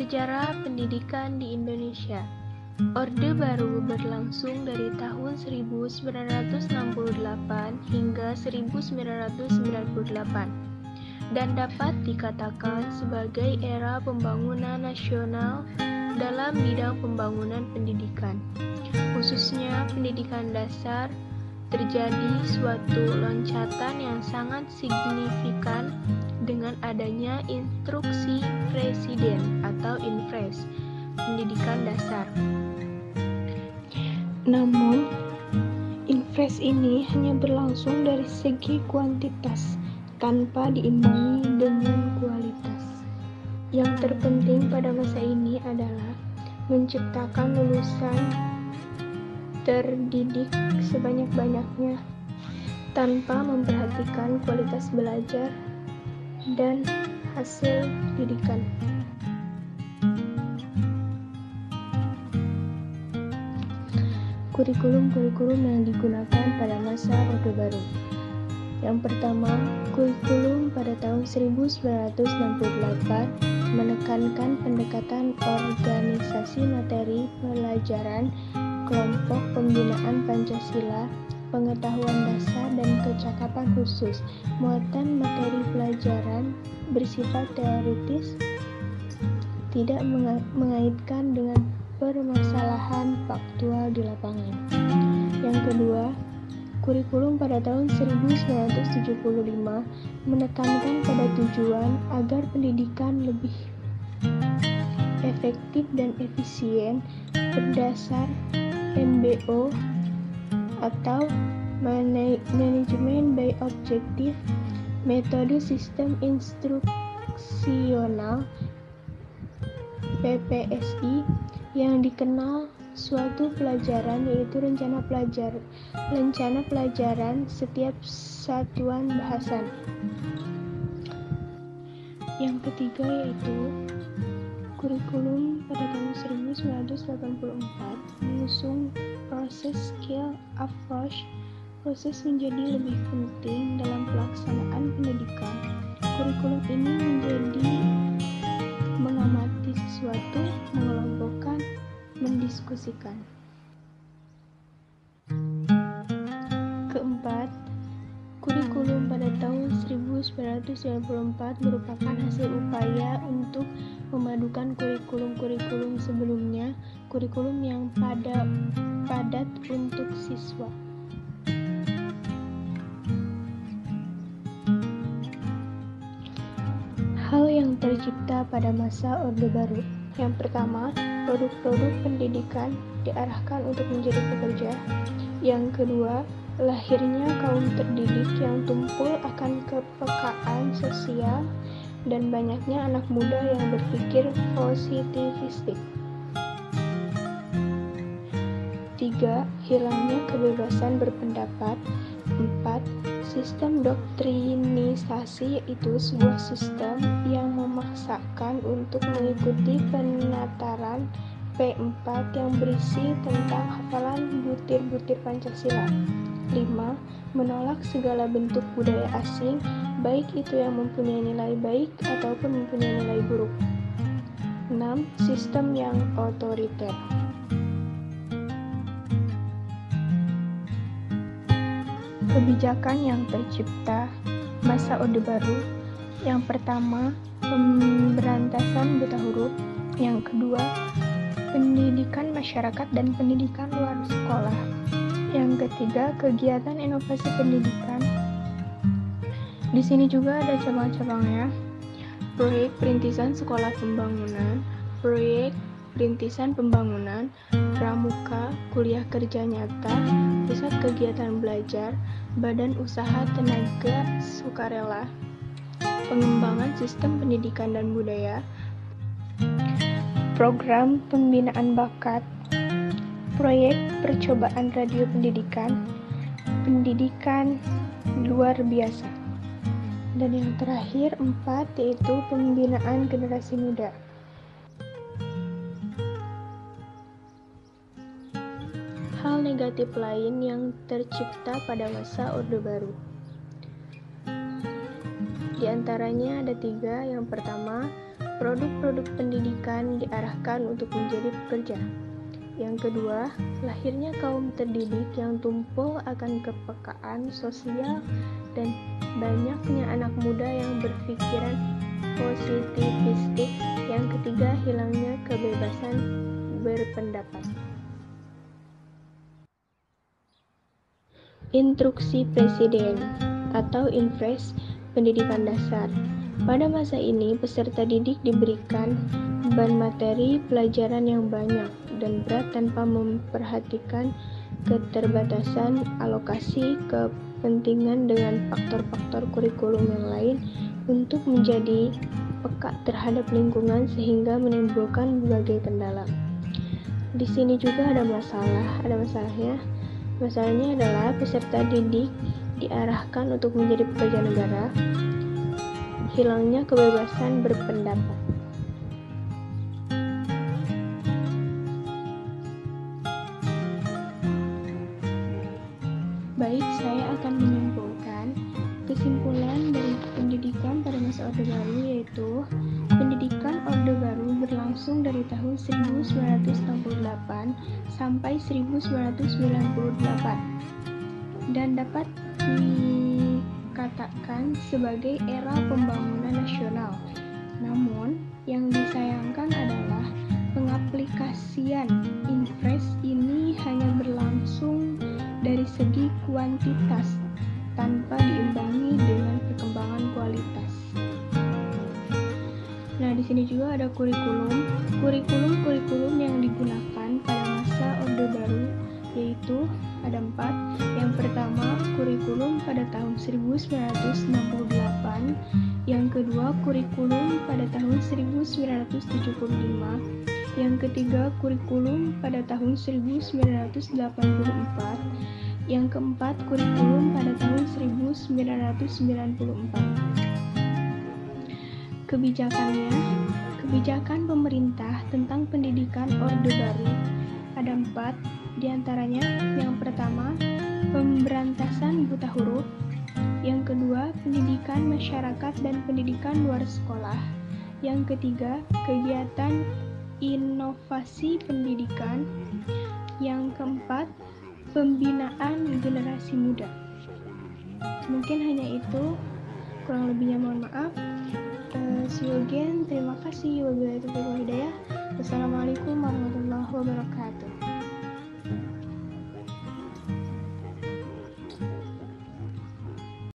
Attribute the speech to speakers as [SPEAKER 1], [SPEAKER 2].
[SPEAKER 1] Sejarah pendidikan di Indonesia. Orde Baru berlangsung dari tahun 1968 hingga 1998 dan dapat dikatakan sebagai era pembangunan nasional dalam bidang pembangunan pendidikan. Khususnya pendidikan dasar, terjadi suatu loncatan yang sangat signifikan dengan adanya Instruksi Presiden atau Inpres pendidikan dasar. Namun, Inpres ini hanya berlangsung dari segi kuantitas tanpa diimbangi dengan kualitas. Yang terpenting pada masa ini adalah menciptakan lulusan terdidik sebanyak-banyaknya tanpa memperhatikan kualitas belajar dan hasil didikan. Kurikulum yang digunakan pada masa Orde Baru. Yang pertama, kurikulum pada tahun 1968 menekankan pendekatan organisasi materi pelajaran, kelompok pembinaan Pancasila, pengetahuan dasar dan kecakapan khusus. Muatan materi pelajaran bersifat teoritis, tidak mengaitkan dengan permasalahan faktual di lapangan. Yang kedua, kurikulum pada tahun 1975 menekankan pada tujuan agar pendidikan lebih efektif dan efisien berdasar MBO atau Management by Objective, metode sistem instruksional PPSI yang dikenal suatu pelajaran yaitu rencana pelajaran setiap satuan bahasan. Yang ketiga yaitu kurikulum pada tahun 1984 mengusung proses skill approach. Proses menjadi lebih penting dalam pelaksanaan pendidikan. Kurikulum ini menjadi mengamati sesuatu, mengelompokkan, mendiskusikan. Keempat, kurikulum pada tahun 1994 merupakan hasil upaya untuk memadukan kurikulum sebelumnya, kurikulum yang padat untuk siswa. Hal yang tercipta pada masa Orde Baru. Yang pertama, produk-produk pendidikan diarahkan untuk menjadi pekerja. Yang kedua, lahirnya kaum terdidik yang tumpul akan kepekaan sosial dan banyaknya anak muda yang berpikir positivistik. 3. Hilangnya kebebasan berpendapat. 4. Sistem doktrinisasi, yaitu sebuah sistem yang memaksakan untuk mengikuti penataran P4 yang berisi tentang hafalan butir-butir Pancasila. 5. Menolak segala bentuk budaya asing, baik itu yang mempunyai nilai baik ataupun mempunyai nilai buruk. 6. Sistem yang otoriter. Kebijakan yang tercipta masa Orde Baru. Yang pertama, pemberantasan buta huruf. Yang kedua, pendidikan masyarakat dan pendidikan luar sekolah. Yang ketiga, kegiatan inovasi pendidikan. Di sini juga ada cabang-cabangnya. Proyek perintisan sekolah pembangunan, proyek perintisan pembangunan, pramuka, kuliah kerja nyata, pusat kegiatan belajar, badan usaha tenaga sukarela, pengembangan sistem pendidikan dan budaya, program pembinaan bakat, proyek percobaan radio pendidikan, pendidikan luar biasa. Dan yang terakhir 4 yaitu pembinaan generasi muda. Hal negatif lain yang tercipta pada masa Orde Baru. Di antaranya ada 3. Yang pertama, produk-produk pendidikan diarahkan untuk menjadi pekerja. Yang kedua, lahirnya kaum terdidik yang tumpul akan kepekaan sosial dan banyaknya anak muda yang berpikiran positivistik. Yang ketiga, hilangnya kebebasan berpendapat. Instruksi Presiden atau Impres Pendidikan Dasar. Pada masa ini, peserta didik diberikan beban materi pelajaran yang banyak dan berat tanpa memperhatikan keterbatasan alokasi kepentingan dengan faktor-faktor kurikulum yang lain untuk menjadi peka terhadap lingkungan sehingga menimbulkan berbagai kendala. Di sini juga ada masalahnya. Masalahnya adalah peserta didik diarahkan untuk menjadi pekerja negara, hilangnya kebebasan berpendapat. Baik, saya akan menyimpulkan kesimpulan dari pendidikan pada masa Orde Baru, yaitu pendidikan Orde Baru berlangsung dari tahun 1968 sampai 1998 dan dapat dikatakan sebagai era pembangunan nasional. Namun, yang disayangkan adalah pengaplikasian Impres ini hanya berlangsung dari segi kuantitas tanpa diimbangi dengan perkembangan kualitas. Nah, di sini juga ada kurikulum yang digunakan pada masa Orde Baru, yaitu ada 4. Yang pertama, kurikulum pada tahun 1968. Yang kedua, kurikulum pada tahun 1975. Yang ketiga, kurikulum pada tahun 1984. Yang keempat, kurikulum pada tahun 1994. Kebijakan pemerintah tentang pendidikan Orde Baru ada 4, diantaranya yang pertama, pemberantasan buta huruf. Yang kedua, pendidikan masyarakat dan pendidikan luar sekolah. Yang ketiga, kegiatan inovasi pendidikan. Yang keempat, pembinaan generasi muda. Mungkin hanya itu, kurang lebihnya mohon maaf. See you again. Terima kasih. Wabillahi taufiq wal hidayah. Wassalamualaikum warahmatullahi wabarakatuh.